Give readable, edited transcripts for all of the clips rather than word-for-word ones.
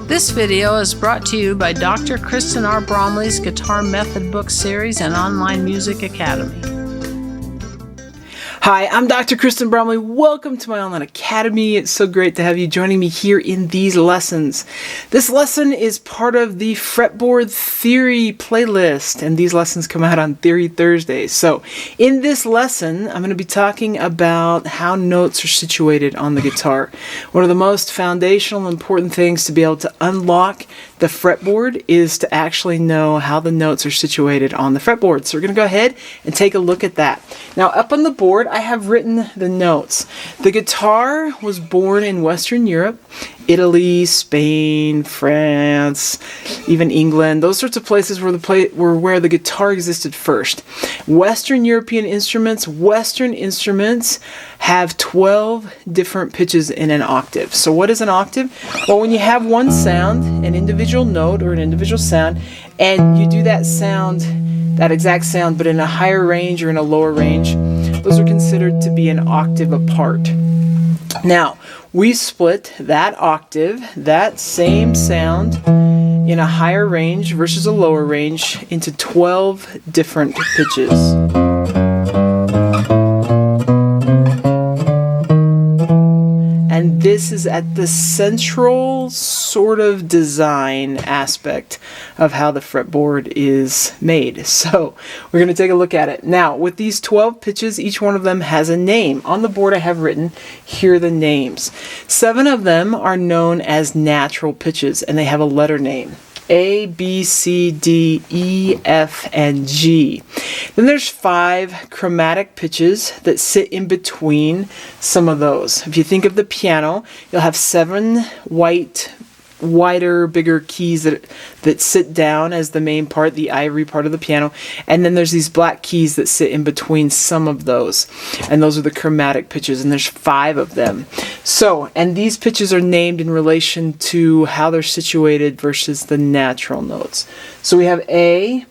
This video is brought to you by Dr. Kristen R. Bromley's Guitar Method Book Series and Online Music Academy. Hi, I'm Dr. Kristen Bromley. Welcome to my online academy. It's so great to have you joining me here in these lessons. This lesson is part of the Fretboard Theory playlist, and these lessons come out on Theory Thursdays. So in this lesson, I'm going to be talking about how notes are situated on the guitar. One of the most foundational important things to be able to unlock the fretboard is to actually know how the notes are situated on the fretboard. So we're going to go ahead and take a look at that. Now up on the board, I have written the notes. The guitar was born in Western Europe, Italy, Spain, France, even England. Those sorts of places were where the guitar existed first. Western instruments have 12 different pitches in an octave. So what is an octave? Well, when you have one sound, an individual note or an individual sound, and you do that sound, that exact sound, but in a higher range or in a lower range, those are considered to be an octave apart. Now, we split that octave, that same sound, in a higher range versus a lower range into 12 different pitches. And this is at the central sort of design aspect of how the fretboard is made. So we're going to take a look at it. Now, with these 12 pitches, each one of them has a name. On the board I have written, here are the names. 7 of them are known as natural pitches, and they have a letter name. A, B, C, D, E, F, and G. Then there's 5 chromatic pitches that sit in between some of those. If you think of the piano, you'll have 7 wider, bigger keys that sit down as the main part, the ivory part of the piano, and then there's these black keys that sit in between some of those, and those are the chromatic pitches, and there's 5 of them. So, and these pitches are named in relation to how they're situated versus the natural notes. So we have A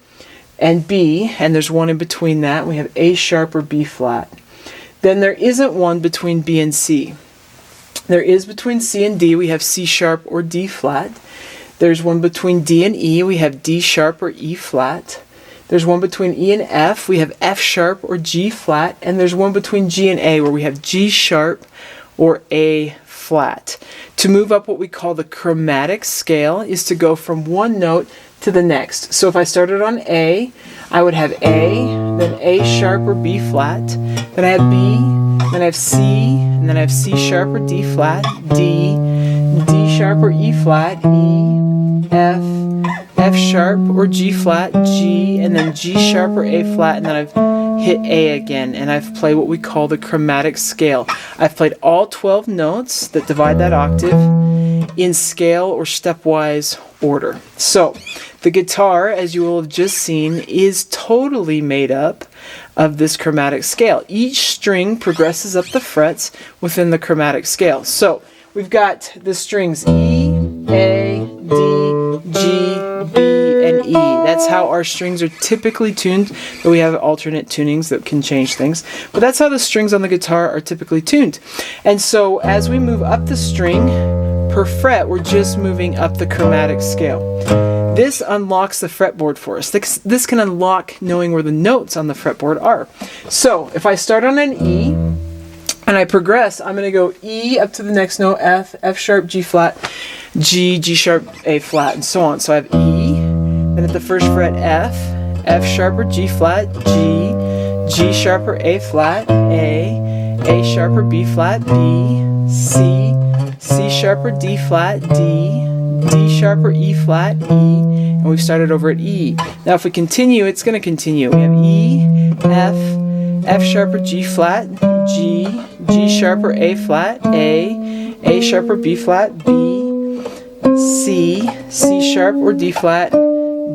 and B, and there's one in between that. We have A sharp or B flat. Then there isn't one between B and C. There is between C and D, we have C sharp or D flat. There's one between D and E, we have D sharp or E flat. There's one between E and F, we have F sharp or G flat. And there's one between G and A where we have G sharp or A flat. To move up what we call the chromatic scale is to go from one note to the next. So if I started on A, I would have A, then A sharp or B flat, then I have B, then I have C, and then I have C sharp or D flat, D, D sharp or E flat, E, F, F sharp or G flat, G, and then G sharp or A flat, and then I've hit A again, and I've played what we call the chromatic scale. I've played all 12 notes that divide that octave in scale or stepwise order. So the guitar, as you will have just seen, is totally made up of this chromatic scale. Each string progresses up the frets within the chromatic scale. So we've got the strings E, A, D, G, B, and E. That's how our strings are typically tuned, but we have alternate tunings that can change things. But that's how the strings on the guitar are typically tuned. And so as we move up the string per fret, we're just moving up the chromatic scale. This unlocks the fretboard for us. This can unlock knowing where the notes on the fretboard are. So if I start on an E and I progress, I'm going to go E up to the next note, F, F sharp, G flat, G, G sharp, A flat, and so on. So I have E, then at the first fret F, F sharp or G flat, G, G sharp or A flat, A sharp or B flat, B, C, C sharp or D flat, D, D sharp or E flat, E, and we've started over at E. Now if we continue, it's going to continue. We have E, F sharp or G flat, G, G sharp or A flat, A sharp or B flat, B, C, C sharp or D flat,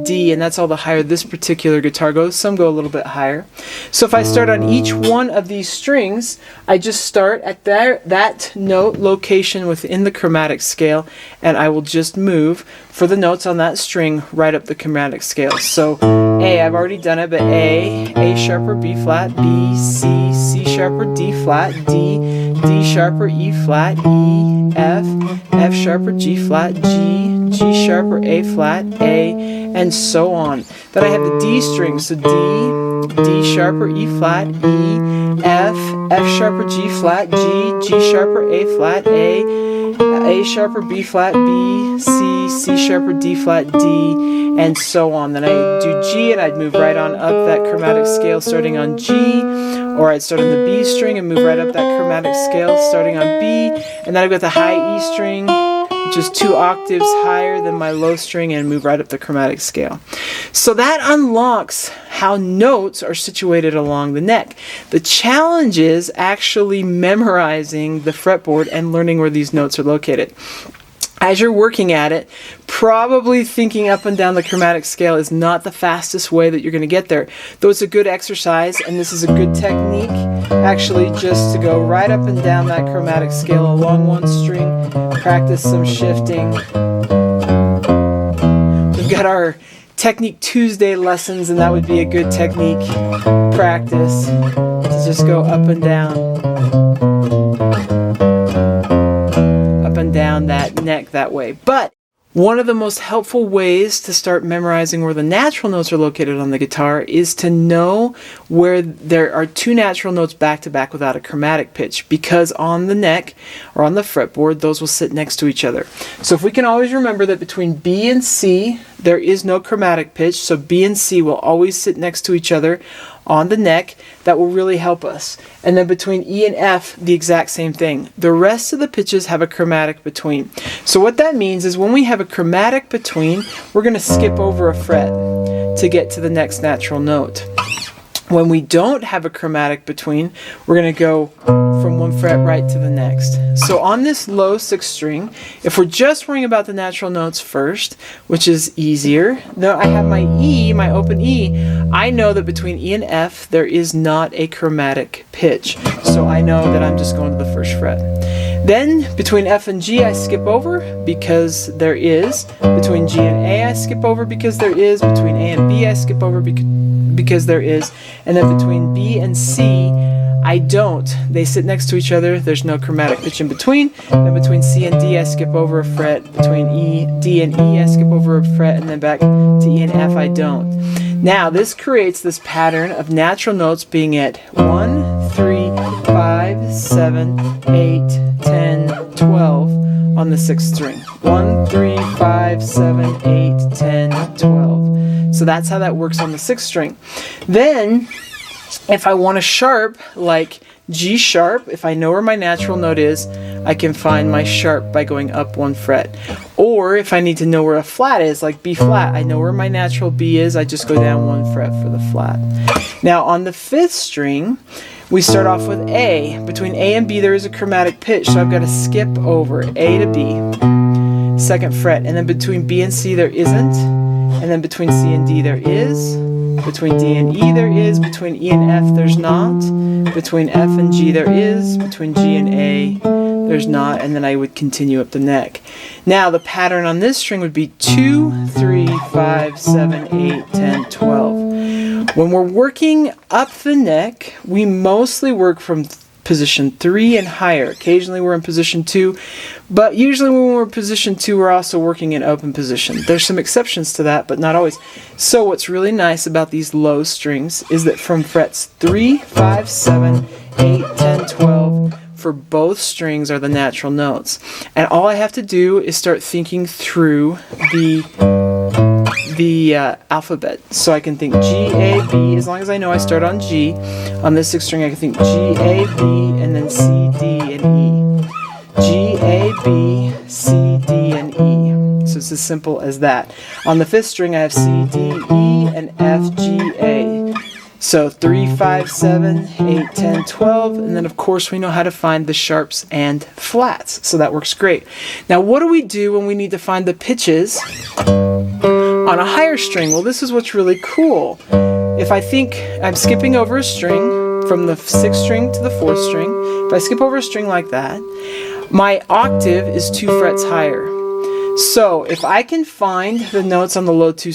D, and that's all the higher this particular guitar goes. Some go a little bit higher. So if I start on each one of these strings, I just start at that note location within the chromatic scale, and I will just move for the notes on that string right up the chromatic scale. So A, I've already done it, but A sharp or B flat, B, C, C sharp or D flat, D, D sharp or E flat, E, F, F sharp or G flat, G, G sharp or A flat, A, and so on. Then I have the D string, so D, D sharp or E flat, E, F, F sharp or G flat, G, G sharp or A flat, A sharp or B flat, B, C, C sharp or D flat, D, and so on. Then I do G and I'd move right on up that chromatic scale starting on G, or I'd start on the B string and move right up that chromatic scale starting on B, and then I've got the high E string, which is 2 octaves higher than my low string, and move right up the chromatic scale. So that unlocks how notes are situated along the neck. The challenge is actually memorizing the fretboard and learning where these notes are located. As you're working at it, probably thinking up and down the chromatic scale is not the fastest way that you're going to get there. Though it's a good exercise, and this is a good technique, actually, just to go right up and down that chromatic scale along one string, practice some shifting. We've got our Technique Tuesday lessons, and that would be a good technique practice to just go up and down that neck that way. But one of the most helpful ways to start memorizing where the natural notes are located on the guitar is to know where there are 2 natural notes back to back without a chromatic pitch, because on the neck or on the fretboard those will sit next to each other. So if we can always remember that between B and C there is no chromatic pitch, so B and C will always sit next to each other on the neck, that will really help us. And then between E and F, the exact same thing. The rest of the pitches have a chromatic between. So what that means is when we have a chromatic between, we're going to skip over a fret to get to the next natural note. When we don't have a chromatic between, we're going to go from one fret right to the next. So on this low 6th string, if we're just worrying about the natural notes first, which is easier, though I have my E, my open E, I know that between E and F there is not a chromatic pitch. So I know that I'm just going to the 1st fret. Then between F and G I skip over because there is. Between G and A I skip over because there is. Between A and B I skip over because there is. And then between B and C I don't. They sit next to each other. There's no chromatic pitch in between. Then between C and D I skip over a fret. Between D and E I skip over a fret. And then back to E and F I don't. Now this creates this pattern of natural notes being at 1, 3, 5, 7, 8, 10, 12 on the 6th string. 1, 3, 5, 7, 8, 10, 12. So that's how that works on the 6th string. Then, if I want a sharp, like G sharp, if I know where my natural note is, I can find my sharp by going up 1 fret. Or if I need to know where a flat is, like B flat, I know where my natural B is, I just go down 1 fret for the flat. Now on the 5th string, we start off with A. Between A and B there is a chromatic pitch, so I've got to skip over A to B, 2nd fret, and then between B and C there isn't, and then between C and D there is, between D and E there is, between E and F there's not, between F and G there is, between G and A there's not, and then I would continue up the neck. Now the pattern on this string would be 2, 3, 5, 7, 8, 10, 12. When we're working up the neck, we mostly work from position 3 and higher. Occasionally we're in position 2, but usually when we're in position 2 we're also working in open position. There's some exceptions to that, but not always. So what's really nice about these low strings is that from frets 3, 5, 7, 8, 10, 12, for both strings are the natural notes. And all I have to do is start thinking through the alphabet. So I can think G, A, B, as long as I know I start on G. On this 6th string I can think G, A, B, and then C, D, and E. G, A, B, C, D, and E. So it's as simple as that. On the 5th string I have C, D, E, and F, G, A. So 3, 5, 7, 8, 10, 12, and then of course we know how to find the sharps and flats. So that works great. Now what do we do when we need to find the pitches on a higher string? Well, this is what's really cool. If I think I'm skipping over a string from the 6th string to the 4th string, if I skip over a string like that, my octave is 2 frets higher. So if I can find the notes on the low 2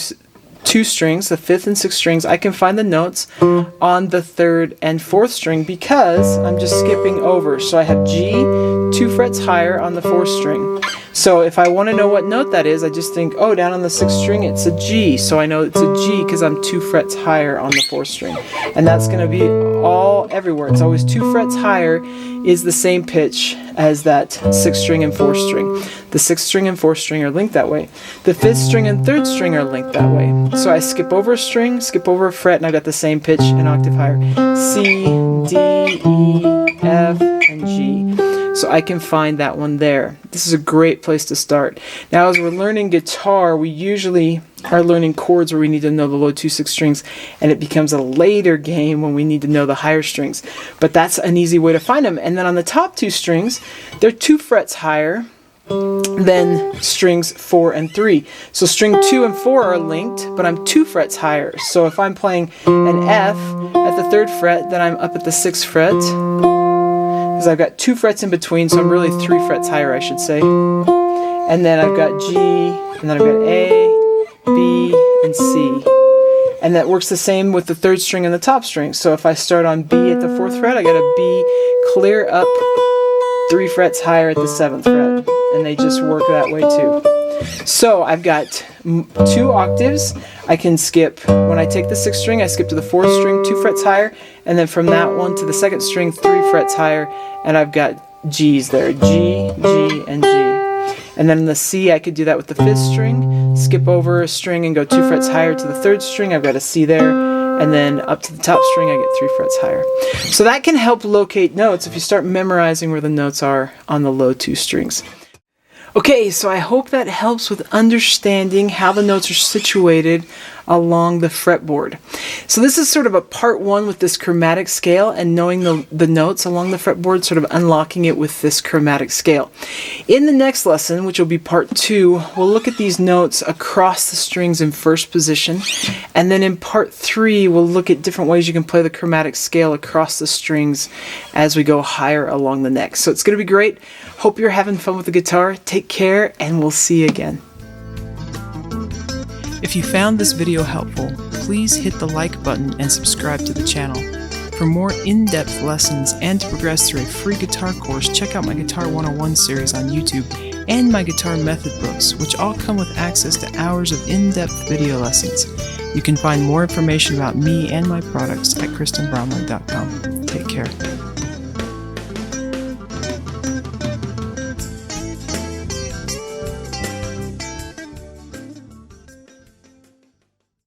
two strings, the 5th and 6th strings, I can find the notes on the 3rd and 4th string because I'm just skipping over. So I have G 2 frets higher on the 4th string. So if I want to know what note that is, I just think, oh, down on the 6th string it's a G. So I know it's a G because I'm 2 frets higher on the 4th string. And that's going to be all everywhere. It's always 2 frets higher is the same pitch as that 6th string and 4th string. The 6th string and 4th string are linked that way. The 5th string and 3rd string are linked that way. So I skip over a string, skip over a fret, and I've got the same pitch an octave higher. C, D, E, F, and G. So I can find that one there. This is a great place to start. Now as we're learning guitar, we usually are learning chords where we need to know the low 2/6 strings, and it becomes a later game when we need to know the higher strings. But that's an easy way to find them. And then on the top 2 strings, they're 2 frets higher than strings 4 and 3. So string 2 and 4 are linked, but I'm 2 frets higher. So if I'm playing an F at the 3rd fret, then I'm up at the 6th fret. Because I've got 2 frets in between, so I'm really 3 frets higher, I should say. And then I've got G, and then I've got A, B, and C. And that works the same with the 3rd string and the top string. So if I start on B at the 4th fret, I got a B clear up 3 frets higher at the 7th fret. And they just work that way too. So I've got 2 octaves. I can skip, when I take the 6th string, I skip to the 4th string 2 frets higher, and then from that one to the 2nd string 3 frets higher, and I've got G's there, G, G, and G. And then in the C, I could do that with the 5th string, skip over a string and go 2 frets higher to the 3rd string, I've got a C there, and then up to the top string I get 3 frets higher. So that can help locate notes if you start memorizing where the notes are on the low 2 strings. Okay, so I hope that helps with understanding how the notes are situated along the fretboard. So this is sort of a part 1 with this chromatic scale and knowing the notes along the fretboard, sort of unlocking it with this chromatic scale. In the next lesson, which will be part 2, we'll look at these notes across the strings in first position, and then in part 3 we'll look at different ways you can play the chromatic scale across the strings as we go higher along the neck. So it's going to be great. Hope you're having fun with the guitar. Take care, and we'll see you again. If you found this video helpful, please hit the like button and subscribe to the channel. For more in-depth lessons and to progress through a free guitar course, check out my Guitar 101 series on YouTube and my guitar method books, which all come with access to hours of in-depth video lessons. You can find more information about me and my products at KristenBromley.com. Take care.